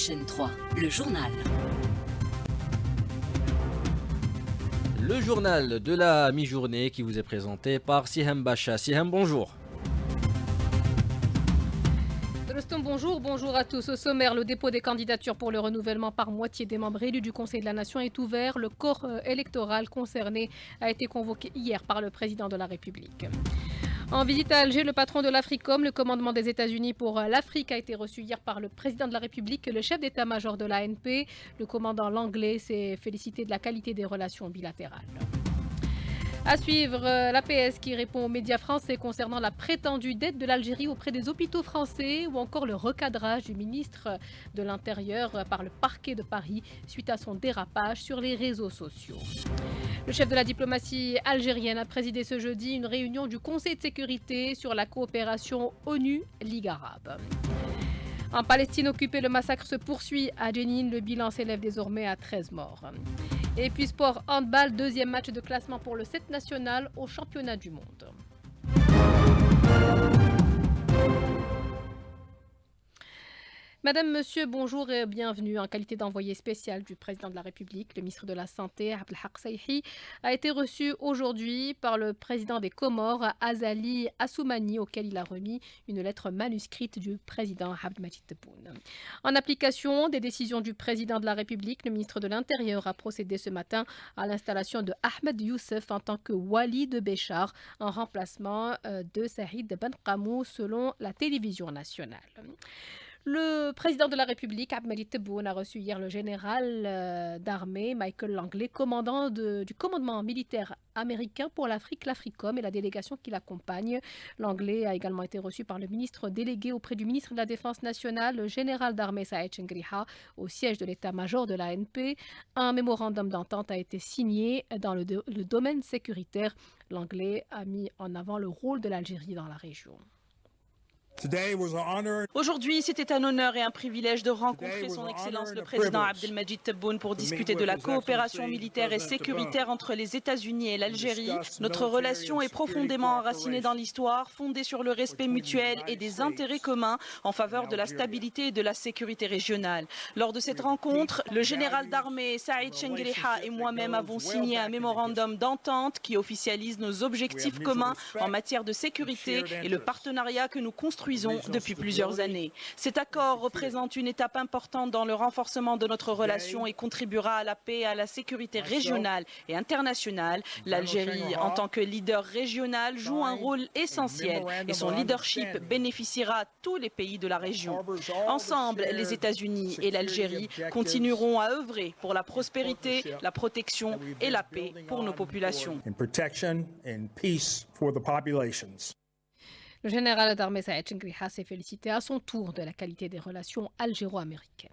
chaîne 3, le journal. Le journal de la mi-journée qui vous est présenté par Siham Bacha. Siham, bonjour. Bonjour à tous. Au sommaire, le dépôt des candidatures pour le renouvellement par moitié des membres élus du Conseil de la Nation est ouvert. Le corps électoral concerné a été convoqué hier par le président de la République. En visite à Alger, le patron de l'Africom, le commandement des États-Unis pour l'Afrique, a été reçu hier par le président de la République, le chef d'état-major de l'ANP. Le commandant Langlais s'est félicité de la qualité des relations bilatérales. À suivre, l'APS qui répond aux médias français concernant la prétendue dette de l'Algérie auprès des hôpitaux français ou encore le recadrage du ministre de l'Intérieur par le parquet de Paris suite à son dérapage sur les réseaux sociaux. Le chef de la diplomatie algérienne a présidé ce jeudi une réunion du Conseil de sécurité sur la coopération ONU-Ligue arabe. En Palestine occupée, le massacre se poursuit à Jenin. Le bilan s'élève désormais à 13 morts. Et puis sport handball, deuxième match de classement pour le 7 national au championnat du monde. Madame, Monsieur, bonjour et bienvenue. En qualité d'envoyé spécial du président de la République, le ministre de la Santé, Abdelhak Saïhi, a été reçu aujourd'hui par le président des Comores, Azali Assoumani, auquel il a remis une lettre manuscrite du président Abdelmajid Tebboune. En application des décisions du président de la République, le ministre de l'Intérieur a procédé ce matin à l'installation de Ahmed Youssef en tant que wali de Béchar, en remplacement de Saïd Ben Kamou, selon la télévision nationale. Le président de la République, Abdelmajid Tebboune, a reçu hier le général d'armée Michael Langley, commandant du commandement militaire américain pour l'Afrique, l'Africom, et la délégation qui l'accompagne. Langley a également été reçu par le ministre délégué auprès du ministre de la Défense nationale, le général d'armée Saïd Chengriha, au siège de l'état-major de l'ANP. Un mémorandum d'entente a été signé dans le domaine sécuritaire. Langley a mis en avant le rôle de l'Algérie dans la région. Aujourd'hui, c'était un honneur et un privilège de rencontrer son Excellence le président Abdelmajid Tebboune pour discuter de la coopération militaire et sécuritaire entre les États-Unis et l'Algérie. Notre relation est profondément enracinée dans l'histoire, fondée sur le respect mutuel et des intérêts communs en faveur de la stabilité et de la sécurité régionale. Lors de cette rencontre, le général d'armée Saïd Chengriha et moi-même avons signé un mémorandum d'entente qui officialise nos objectifs communs en matière de sécurité et le partenariat que nous construisons depuis plusieurs années. Cet accord représente une étape importante dans le renforcement de notre relation et contribuera à la paix et à la sécurité régionale et internationale. L'Algérie, en tant que leader régional, joue un rôle essentiel et son leadership bénéficiera à tous les pays de la région. Ensemble, les États-Unis et l'Algérie continueront à œuvrer pour la prospérité, la protection et la paix pour nos populations. Le général d'armée Saïd Chengriha s'est félicité à son tour de la qualité des relations algéro-américaines.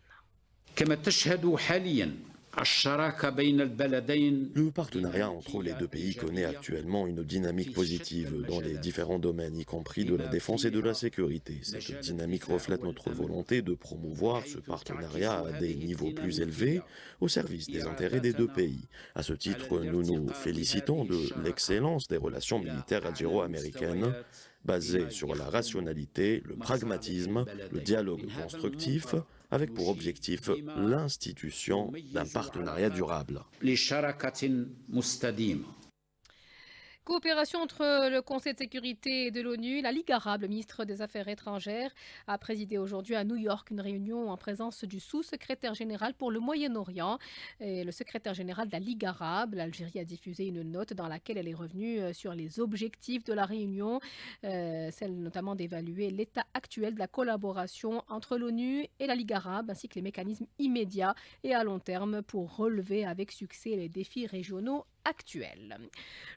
Le partenariat entre les deux pays connaît actuellement une dynamique positive dans les différents domaines, y compris de la défense et de la sécurité. Cette dynamique reflète notre volonté de promouvoir ce partenariat à des niveaux plus élevés au service des intérêts des deux pays. À ce titre, nous nous félicitons de l'excellence des relations militaires algéro-américaines, basées sur la rationalité, le pragmatisme, le dialogue constructif, avec pour objectif l'institution d'un partenariat durable. Coopération entre le Conseil de sécurité de l'ONU, la Ligue arabe, le ministre des Affaires étrangères, a présidé aujourd'hui à New York une réunion en présence du sous-secrétaire général pour le Moyen-Orient et le secrétaire général de la Ligue arabe. L'Algérie a diffusé une note dans laquelle elle est revenue sur les objectifs de la réunion, celle notamment d'évaluer l'état actuel de la collaboration entre l'ONU et la Ligue arabe, ainsi que les mécanismes immédiats et à long terme pour relever avec succès les défis régionaux actuels.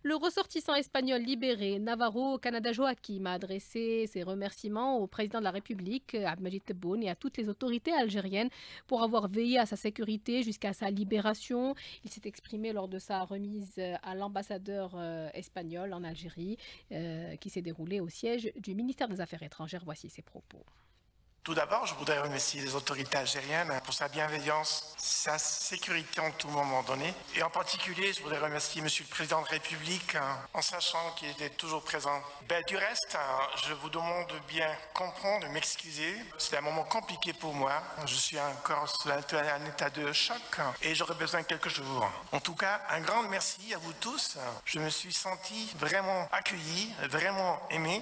Le ressortissant espagnol libéré, Navarro Canada Joaquim, a adressé ses remerciements au président de la République, Abdelmajid Tebboune, et à toutes les autorités algériennes pour avoir veillé à sa sécurité jusqu'à sa libération. Il s'est exprimé lors de sa remise à l'ambassadeur espagnol en Algérie, qui s'est déroulée au siège du ministère des Affaires étrangères. Voici ses propos. Tout d'abord, je voudrais remercier les autorités algériennes pour sa bienveillance, sa sécurité en tout moment donné. Et en particulier, je voudrais remercier Monsieur le Président de la République en sachant qu'il était toujours présent. Du reste, je vous demande de bien comprendre, de m'excuser. C'est un moment compliqué pour moi. Je suis encore sous un état de choc et j'aurais besoin de quelques jours. En tout cas, un grand merci à vous tous. Je me suis senti vraiment accueilli, vraiment aimé.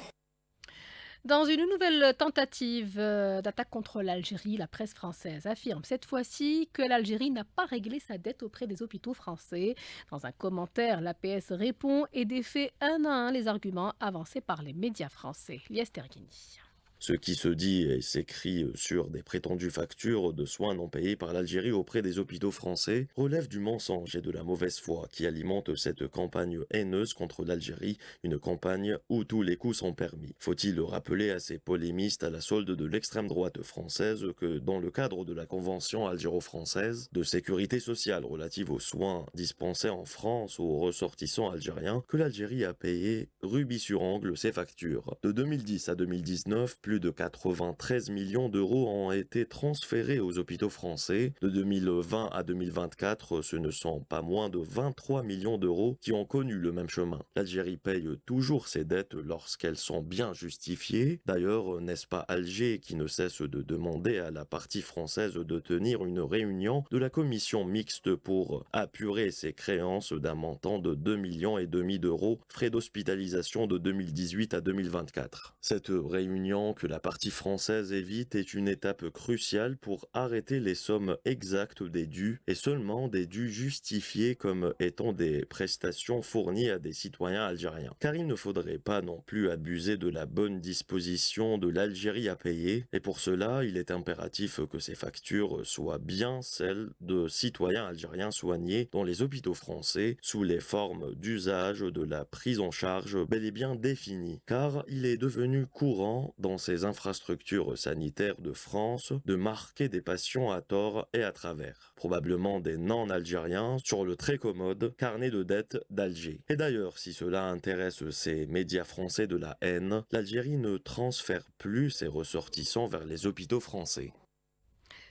Dans une nouvelle tentative d'attaque contre l'Algérie, la presse française affirme cette fois-ci que l'Algérie n'a pas réglé sa dette auprès des hôpitaux français. Dans un commentaire, l'APS répond et défait un à un les arguments avancés par les médias français. Lies Terghini. Ce qui se dit et s'écrit sur des prétendues factures de soins non payés par l'Algérie auprès des hôpitaux français relève du mensonge et de la mauvaise foi qui alimente cette campagne haineuse contre l'Algérie, une campagne où tous les coups sont permis. Faut-il rappeler à ces polémistes à la solde de l'extrême droite française que dans le cadre de la Convention algéro-française de sécurité sociale relative aux soins dispensés en France aux ressortissants algériens, que l'Algérie a payé rubis sur ongle ses factures. De 2010 à 2019, plus de 93 millions d'euros ont été transférés aux hôpitaux français. De 2020 à 2024, ce ne sont pas moins de 23 millions d'euros qui ont connu le même chemin. L'Algérie paye toujours ses dettes lorsqu'elles sont bien justifiées. D'ailleurs, n'est-ce pas Alger qui ne cesse de demander à la partie française de tenir une réunion de la commission mixte pour apurer ses créances d'un montant de 2,5 millions d'euros, frais d'hospitalisation de 2018 à 2024. Cette réunion que la partie française évite est une étape cruciale pour arrêter les sommes exactes des dus et seulement des dus justifiés comme étant des prestations fournies à des citoyens algériens. Car il ne faudrait pas non plus abuser de la bonne disposition de l'Algérie à payer et pour cela il est impératif que ces factures soient bien celles de citoyens algériens soignés dans les hôpitaux français sous les formes d'usage de la prise en charge bel et bien définies. Car il est devenu courant dans ces infrastructures sanitaires de France de marquer des patients à tort et à travers, probablement des non-algériens, sur le très commode carnet de dettes d'Alger. Et d'ailleurs, si cela intéresse ces médias français de la haine, l'Algérie ne transfère plus ses ressortissants vers les hôpitaux français.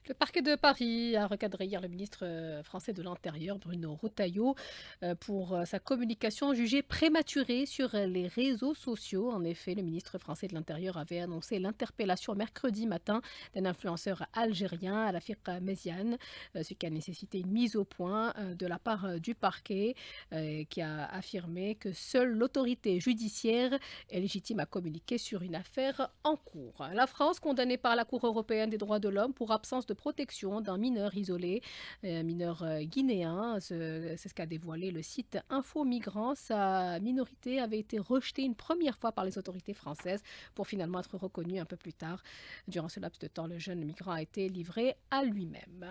Le parquet de Paris a recadré hier le ministre français de l'Intérieur, Bruno Retailleau, pour sa communication jugée prématurée sur les réseaux sociaux. En effet, le ministre français de l'Intérieur avait annoncé l'interpellation mercredi matin d'un influenceur algérien, Alafiq Méziane, ce qui a nécessité une mise au point de la part du parquet, qui a affirmé que seule l'autorité judiciaire est légitime à communiquer sur une affaire en cours. La France, condamnée par la Cour européenne des droits de l'homme pour absence de protection d'un mineur isolé, un mineur guinéen. C'est ce qu'a dévoilé le site Info Migrants. Sa minorité avait été rejetée une première fois par les autorités françaises pour finalement être reconnue un peu plus tard. Durant ce laps de temps, le jeune migrant a été livré à lui-même.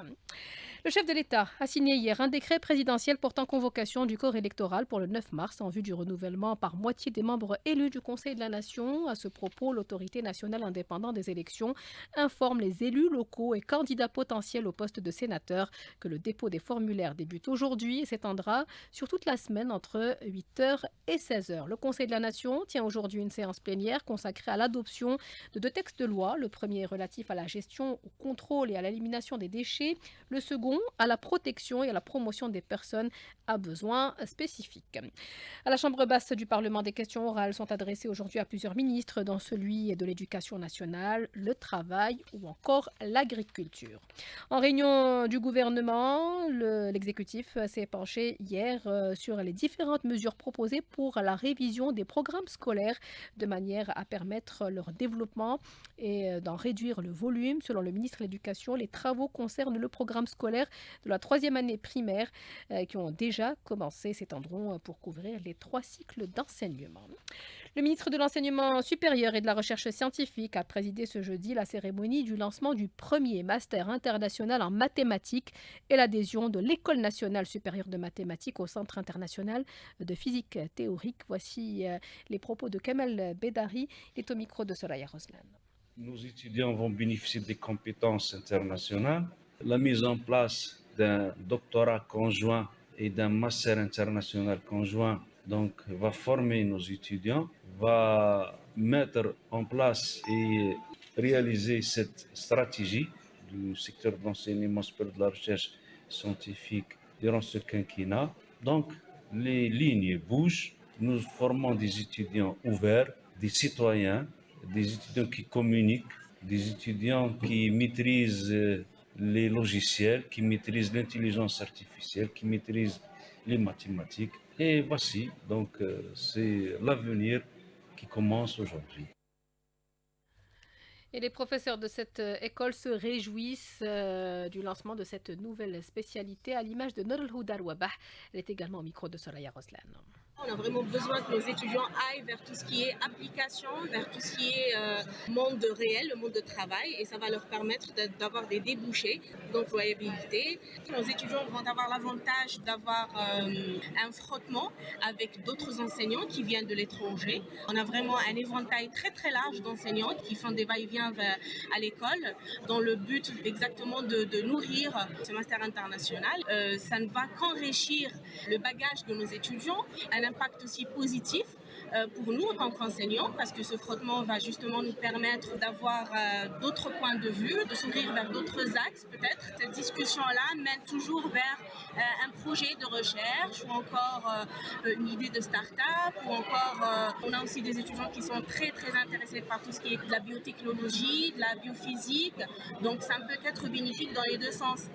Le chef de l'État a signé hier un décret présidentiel portant convocation du corps électoral pour le 9 mars en vue du renouvellement par moitié des membres élus du Conseil de la Nation. À ce propos, l'autorité nationale indépendante des élections informe les élus locaux et candidats potentiels au poste de sénateur que le dépôt des formulaires débute aujourd'hui et s'étendra sur toute la semaine entre 8h et 16h. Le Conseil de la Nation tient aujourd'hui une séance plénière consacrée à l'adoption de 2 textes de loi. Le premier est relatif à la gestion, au contrôle et à l'élimination des déchets. Le second à la protection et à la promotion des personnes à besoins spécifiques. À la Chambre basse du Parlement, des questions orales sont adressées aujourd'hui à plusieurs ministres, dont celui de l'Éducation nationale, le travail ou encore l'agriculture. En réunion du gouvernement, l'exécutif s'est penché hier sur les différentes mesures proposées pour la révision des programmes scolaires de manière à permettre leur développement et d'en réduire le volume. Selon le ministre de l'Éducation, les travaux concernent le programme scolaire de la 3e année primaire qui ont déjà commencé, s'étendront pour couvrir les 3 cycles d'enseignement. Le ministre de l'Enseignement supérieur et de la Recherche scientifique a présidé ce jeudi la cérémonie du lancement du premier master international en mathématiques et l'adhésion de l'École nationale supérieure de mathématiques au Centre international de physique théorique. Voici les propos de Kamel Bedari. Il est au micro de Soraya Roslan. Nos étudiants vont bénéficier des compétences internationales. La mise en place d'un doctorat conjoint et d'un master international conjoint va former nos étudiants, va mettre en place et réaliser cette stratégie du secteur de l'enseignement supérieur de la recherche scientifique durant ce quinquennat. Donc, les lignes bougent. Nous formons des étudiants ouverts, des citoyens, des étudiants qui communiquent, des étudiants qui maîtrisent les logiciels, qui maîtrisent l'intelligence artificielle, qui maîtrisent les mathématiques. Et voici, donc, c'est l'avenir qui commence aujourd'hui. Et les professeurs de cette école se réjouissent du lancement de cette nouvelle spécialité à l'image de Nour Houda Wabah. Elle est également au micro de Soraya Roslan. On a vraiment besoin que nos étudiants aillent vers tout ce qui est application, vers tout ce qui est monde réel, le monde de travail, et ça va leur permettre d'avoir des débouchés d'employabilité. Nos étudiants vont avoir l'avantage d'avoir un frottement avec d'autres enseignants qui viennent de l'étranger. On a vraiment un éventail très très large d'enseignants qui font des va-et-vient à l'école dans le but exactement de nourrir ce master international. Ça ne va qu'enrichir le bagage de nos étudiants, un impact aussi positif pour nous en tant qu'enseignants, parce que ce frottement va justement nous permettre d'avoir d'autres points de vue, de s'ouvrir vers d'autres axes peut-être. Cette discussion-là mène toujours vers un projet de recherche ou encore une idée de start-up ou encore on a aussi des étudiants qui sont très très intéressés par tout ce qui est de la biotechnologie, de la biophysique, donc ça peut être bénéfique dans les deux sens.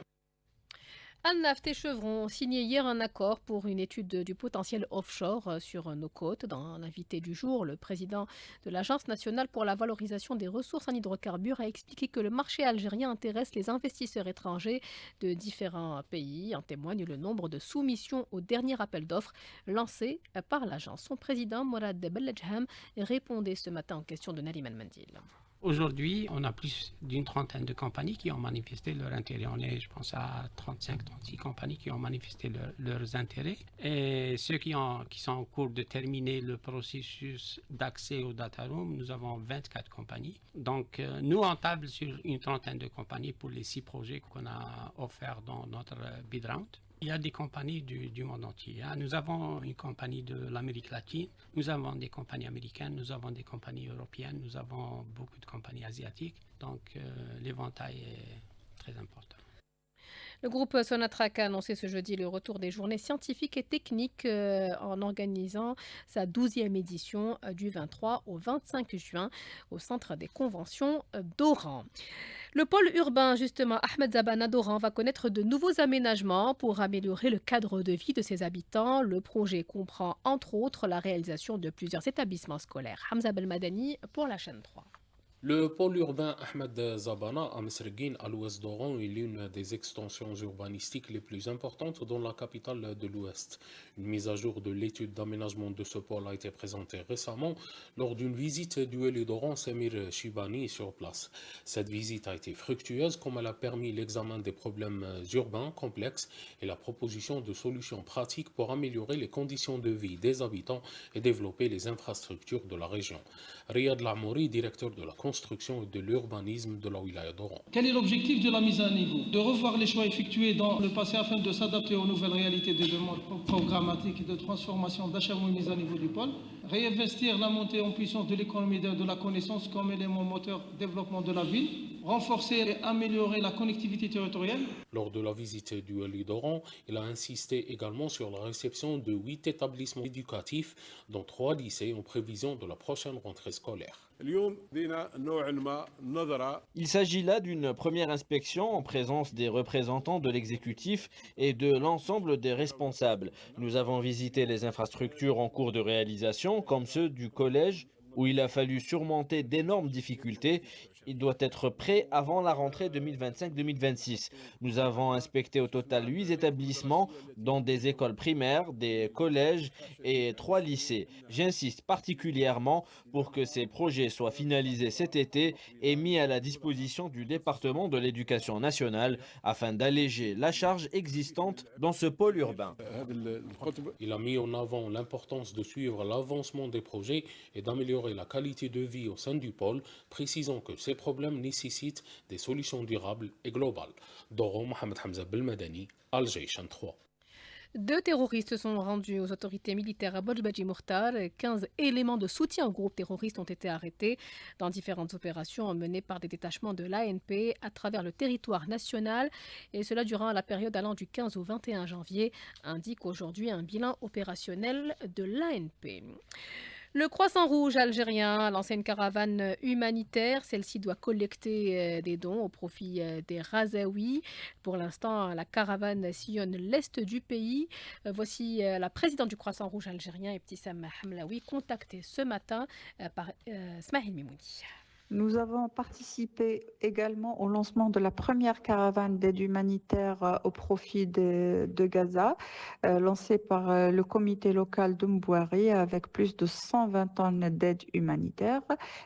Alnaft et Chevron ont signé hier un accord pour une étude du potentiel offshore sur nos côtes. Dans l'invité du jour, le président de l'Agence nationale pour la valorisation des ressources en hydrocarbures a expliqué que le marché algérien intéresse les investisseurs étrangers de différents pays. En témoigne le nombre de soumissions au dernier appel d'offres lancé par l'agence. Son président, Morad Belledjham, répondait ce matin aux questions de Nariman Mandil. Aujourd'hui, on a plus d'une trentaine de compagnies qui ont manifesté leur intérêt. On est, je pense, à 35-36 compagnies qui ont manifesté leurs intérêts. Et ceux qui sont en cours de terminer le processus d'accès au data room, nous avons 24 compagnies. Donc, nous, on table sur une trentaine de compagnies pour les 6 projets qu'on a offerts dans notre bid round. Il y a des compagnies du monde entier. Nous avons une compagnie de l'Amérique latine, nous avons des compagnies américaines, nous avons des compagnies européennes, nous avons beaucoup de compagnies asiatiques. Donc l'éventail est très important. Le groupe Sonatrach a annoncé ce jeudi le retour des journées scientifiques et techniques en organisant sa 12e édition du 23 au 25 juin au centre des conventions d'Oran. Le pôle urbain, justement, Ahmed Zabana d'Oran va connaître de nouveaux aménagements pour améliorer le cadre de vie de ses habitants. Le projet comprend entre autres la réalisation de plusieurs établissements scolaires. Hamza Belmadani pour la chaîne 3. Le pôle urbain Ahmed Zabana à Mesreguine, à l'ouest d'Oran, est l'une des extensions urbanistiques les plus importantes dans la capitale de l'ouest. Une mise à jour de l'étude d'aménagement de ce pôle a été présentée récemment lors d'une visite du élu d'Oran, Samir Shibani, sur place. Cette visite a été fructueuse comme elle a permis l'examen des problèmes urbains complexes et la proposition de solutions pratiques pour améliorer les conditions de vie des habitants et développer les infrastructures de la région. Riyad Lamouri, directeur de la construction et de l'urbanisme de la wilaya d'Oran. Quel est l'objectif de la mise à niveau? De revoir les choix effectués dans le passé afin de s'adapter aux nouvelles réalités de demande programmatique et de transformation d'achèvement et mise à niveau du pôle. Réinvestir la montée en puissance de l'économie de la connaissance comme élément moteur développement de la ville. Renforcer et améliorer la connectivité territoriale. Lors de la visite du élu d'Oran, il a insisté également sur la réception de 8 établissements éducatifs, dont 3 lycées en prévision de la prochaine rentrée scolaire. Il s'agit là d'une première inspection en présence des représentants de l'exécutif et de l'ensemble des responsables. Nous avons visité les infrastructures en cours de réalisation, comme ceux du collège, où il a fallu surmonter d'énormes difficultés. Il doit être prêt avant la rentrée 2025-2026. Nous avons inspecté au total 8 établissements, dont des écoles primaires, des collèges et 3 lycées. J'insiste particulièrement pour que ces projets soient finalisés cet été et mis à la disposition du département de l'éducation nationale afin d'alléger la charge existante dans ce pôle urbain. Il a mis en avant l'importance de suivre l'avancement des projets et d'améliorer la qualité de vie au sein du pôle, précisant que ces problèmes nécessitent des solutions durables et globales. D'Oran, Mohamed Hamza Belmadani, Alger, chaîne 3. 2 terroristes se sont rendus aux autorités militaires à Bodj Mourtar. 15 éléments de soutien au groupe terroriste ont été arrêtés dans différentes opérations menées par des détachements de l'ANP à travers le territoire national. Et cela durant la période allant du 15 au 21 janvier, indique aujourd'hui un bilan opérationnel de l'ANP. Le Croissant Rouge algérien a lancé une caravane humanitaire. Celle-ci doit collecter des dons au profit des Razaouis. Pour l'instant, la caravane sillonne l'est du pays. Voici la présidente du Croissant Rouge algérien, Ebtissam Hamlaoui, contactée ce matin par Smaïl Mimouni. Nous avons participé également au lancement de la première caravane d'aide humanitaire au profit de Gaza, lancée par le comité local de Mbouari avec plus de 120 tonnes d'aide humanitaire.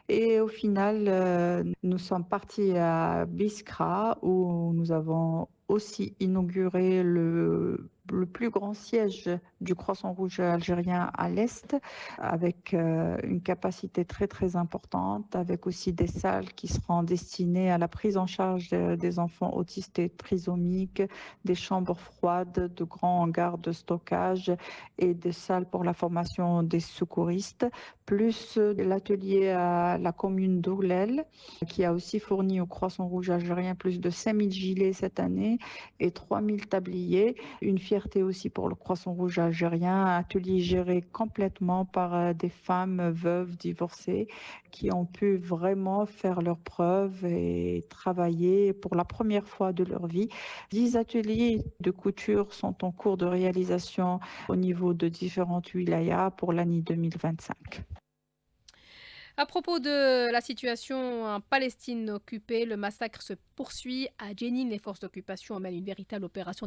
Et au final, nous sommes partis à Biskra où nous avons aussi inauguré le plus grand siège du Croissant Rouge algérien à l'Est, avec une capacité très très importante, avec aussi des salles qui seront destinées à la prise en charge des enfants autistes et trisomiques, des chambres froides, de grands hangars de stockage et des salles pour la formation des secouristes, plus l'atelier à la commune d'Ourlel, qui a aussi fourni au Croissant Rouge algérien plus de 5000 gilets cette année et 3000 tabliers. Une fierté aussi pour le Croissant Rouge algérien, atelier géré complètement par des femmes veuves divorcées qui ont pu vraiment faire leurs preuves et travailler pour la première fois de leur vie. 10 ateliers de couture sont en cours de réalisation au niveau de différentes wilayas pour l'année 2025. À propos de la situation en Palestine occupée, le massacre se poursuit. À Jenin, les forces d'occupation mènent une véritable opération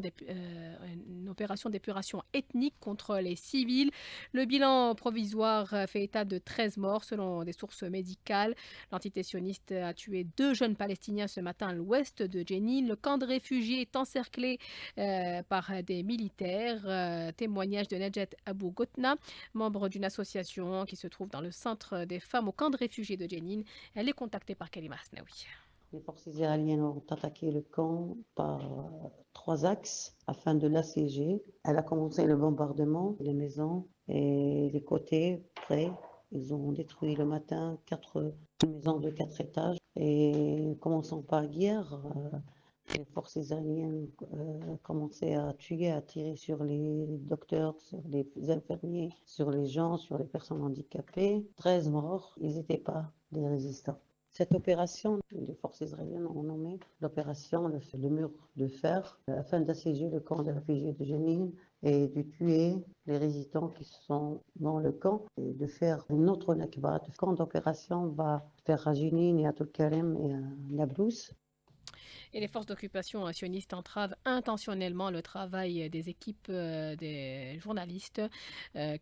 d'épuration ethnique contre les civils. Le bilan provisoire fait état de 13 morts selon des sources médicales. L'entité sioniste a tué 2 jeunes Palestiniens ce matin à l'ouest de Jenin. Le camp de réfugiés est encerclé par des militaires. Témoignage de Najat Abou Gotna, membre d'une association qui se trouve dans le centre des femmes au camp de réfugiés de Jenin. Elle est contactée par Kalima Hasnaoui. Les forces israéliennes ont attaqué le camp par 3 axes afin de l'assiéger. Elle a commencé le bombardement des maisons et les côtés près. Ils ont détruit le matin 4 maisons de 4 étages. Et commençant par hier, les forces israéliennes commençaient à tuer, à tirer sur les docteurs, sur les infirmiers, sur les gens, sur les personnes handicapées. 13 morts, ils n'étaient pas des résistants. Cette opération, les forces israéliennes ont nommé l'opération le mur de fer, afin d'assiéger le camp de réfugiés de Jenin et de tuer les résistants qui sont dans le camp et de faire une autre Nakba. Le camp d'opération va faire à Jenin et à Tulkarem et à Nablus. Et les forces d'occupation sionistes entravent intentionnellement le travail des équipes des journalistes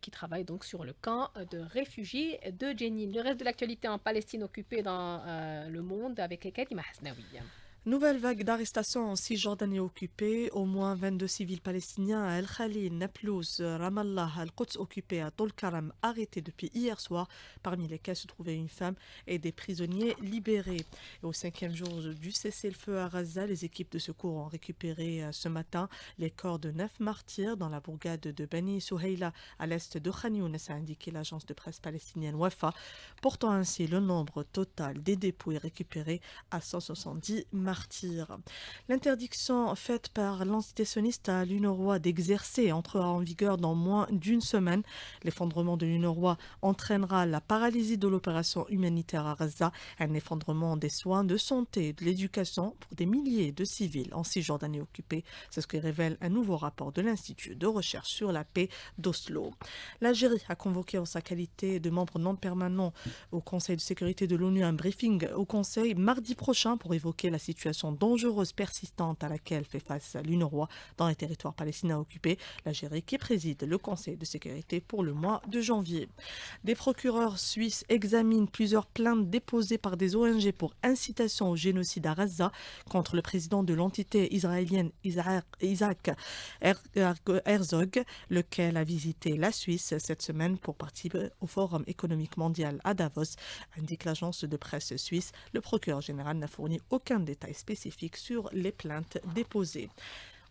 qui travaillent donc sur le camp de réfugiés de Jenin. Le reste de l'actualité en Palestine occupée dans le monde avec Kalima Hasnaoui. Nouvelle vague d'arrestations en Cisjordanie occupée. Au moins 22 civils palestiniens à El Khalil, Naplouse, Ramallah, Al-Quds occupés à Tulkarem arrêtés depuis hier soir, parmi lesquels se trouvait une femme et des prisonniers libérés. Et au 5e jour du cessez-le-feu à Gaza, les équipes de secours ont récupéré ce matin les corps de 9 martyrs dans la bourgade de Bani Souheila à l'est de Khan Younes, a indiqué l'agence de presse palestinienne Wafa, portant ainsi le nombre total des dépouilles récupérées à 170 martyrs. L'interdiction faite par l'entité sioniste à l'UNRWA d'exercer entrera en vigueur dans moins d'une semaine. L'effondrement de l'UNRWA entraînera la paralysie de l'opération humanitaire à Gaza, un effondrement des soins de santé et de l'éducation pour des milliers de civils en Cisjordanie occupée. C'est ce que révèle un nouveau rapport de l'Institut de recherche sur la paix d'Oslo. L'Algérie a convoqué en sa qualité de membre non permanent au Conseil de sécurité de l'ONU un briefing au Conseil mardi prochain pour évoquer la situation dangereuse persistante à laquelle fait face l'UNRWA dans les territoires palestiniens occupés. L'Algérie qui préside le Conseil de sécurité pour le mois de janvier. Des procureurs suisses examinent plusieurs plaintes déposées par des ONG pour incitation au génocide à Gaza contre le président de l'entité israélienne Isaac Herzog, lequel a visité la Suisse cette semaine pour participer au Forum économique mondial à Davos, indique l'agence de presse suisse. Le procureur général n'a fourni aucun détail spécifique sur les plaintes déposées.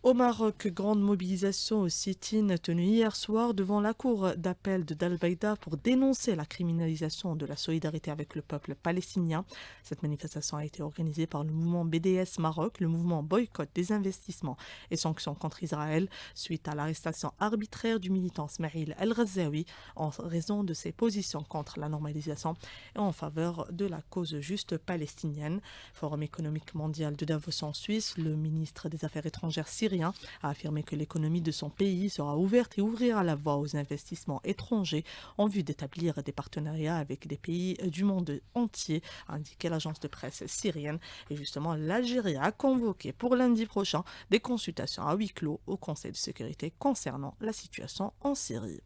Au Maroc, grande mobilisation au sit-in tenue hier soir devant la cour d'appel de Dal-Baïda pour dénoncer la criminalisation de la solidarité avec le peuple palestinien. Cette manifestation a été organisée par le mouvement BDS Maroc, le mouvement boycott des investissements et sanctions contre Israël, suite à l'arrestation arbitraire du militant Smaïl El-Ghazaoui en raison de ses positions contre la normalisation et en faveur de la cause juste palestinienne. Forum économique mondial de Davos en Suisse, le ministre des Affaires étrangères syrien a affirmé que l'économie de son pays sera ouverte et ouvrira la voie aux investissements étrangers en vue d'établir des partenariats avec des pays du monde entier, a indiqué l'agence de presse syrienne. Et justement, l'Algérie a convoqué pour lundi prochain des consultations à huis clos au Conseil de sécurité concernant la situation en Syrie.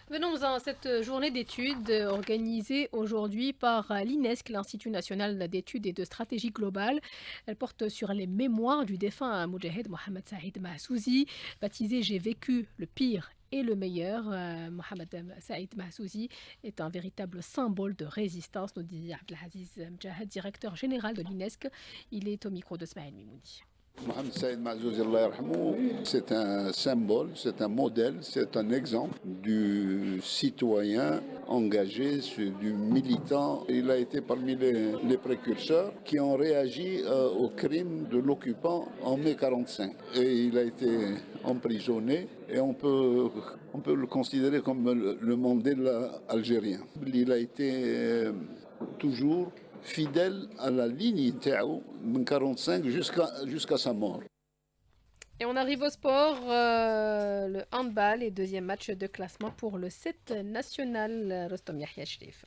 Venons à cette journée d'études organisée aujourd'hui par l'INESC, l'Institut national d'études et de stratégie globale. Elle porte sur les mémoires du défunt Moudjahed Mohamed Saïd Mahsouzi, baptisé J'ai vécu le pire et le meilleur. Mohamed Saïd Mahsouzi est un véritable symbole de résistance, nous dit Abdelaziz Mjahad, directeur général de l'INESC. Il est au micro de Smaïl Mimouni. Mohamed Saïd Mahsouzi, c'est un symbole, c'est un modèle, c'est un exemple du citoyen engagé, du militant. Il a été parmi les précurseurs qui ont réagi au crime de l'occupant en mai 1945. Et il a été emprisonné et on peut le considérer comme le Mandela algérien. Il a été toujours fidèle à la ligne Tao, de 1945 jusqu'à sa mort. Et on arrive au sport, le handball et deuxième match de classement pour le 7 national. Rostom Yahya Shrif.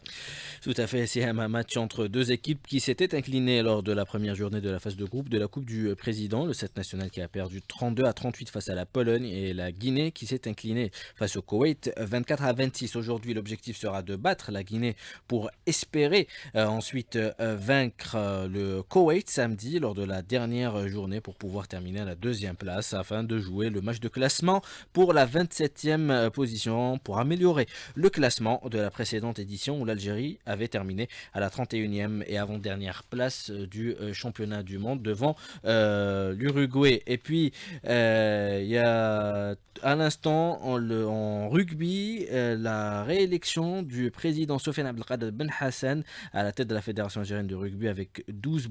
Tout à fait, c'est un match entre deux équipes qui s'étaient inclinées lors de la première journée de la phase de groupe de la Coupe du Président. Le 7 national qui a perdu 32-38 face à la Pologne et la Guinée qui s'est inclinée face au Koweït 24-26. Aujourd'hui, l'objectif sera de battre la Guinée pour espérer ensuite vaincre le Koweït samedi lors de la dernière journée pour pouvoir terminer à la deuxième place afin de jouer le match de classement pour la 27e position pour améliorer le classement de la précédente édition où l'Algérie avait terminé à la 31e et avant-dernière place du championnat du monde devant l'Uruguay. Et puis il y a à l'instant en rugby la réélection du président Soufiane Abdelkader Ben Hassan à la tête de la fédération algérienne de rugby avec 12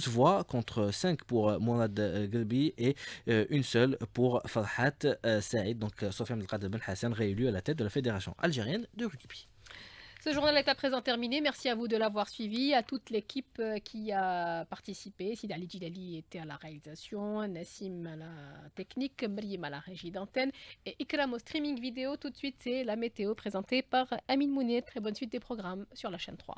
voix contre 5 pour Mourad Gelbi et une seule pour Farhat Saïd. Donc Soufiane Abdelkader Ben Hassan réélu à la tête de la fédération algérienne de rugby. Ce journal est à présent terminé. Merci à vous de l'avoir suivi, à toute l'équipe qui a participé. Sid Ali Djilali était à la réalisation, Nassim à la technique, Mriem à la régie d'antenne et Ikram au streaming vidéo. Tout de suite, c'est la météo présentée par Amine Mounier. Très bonne suite des programmes sur la chaîne 3.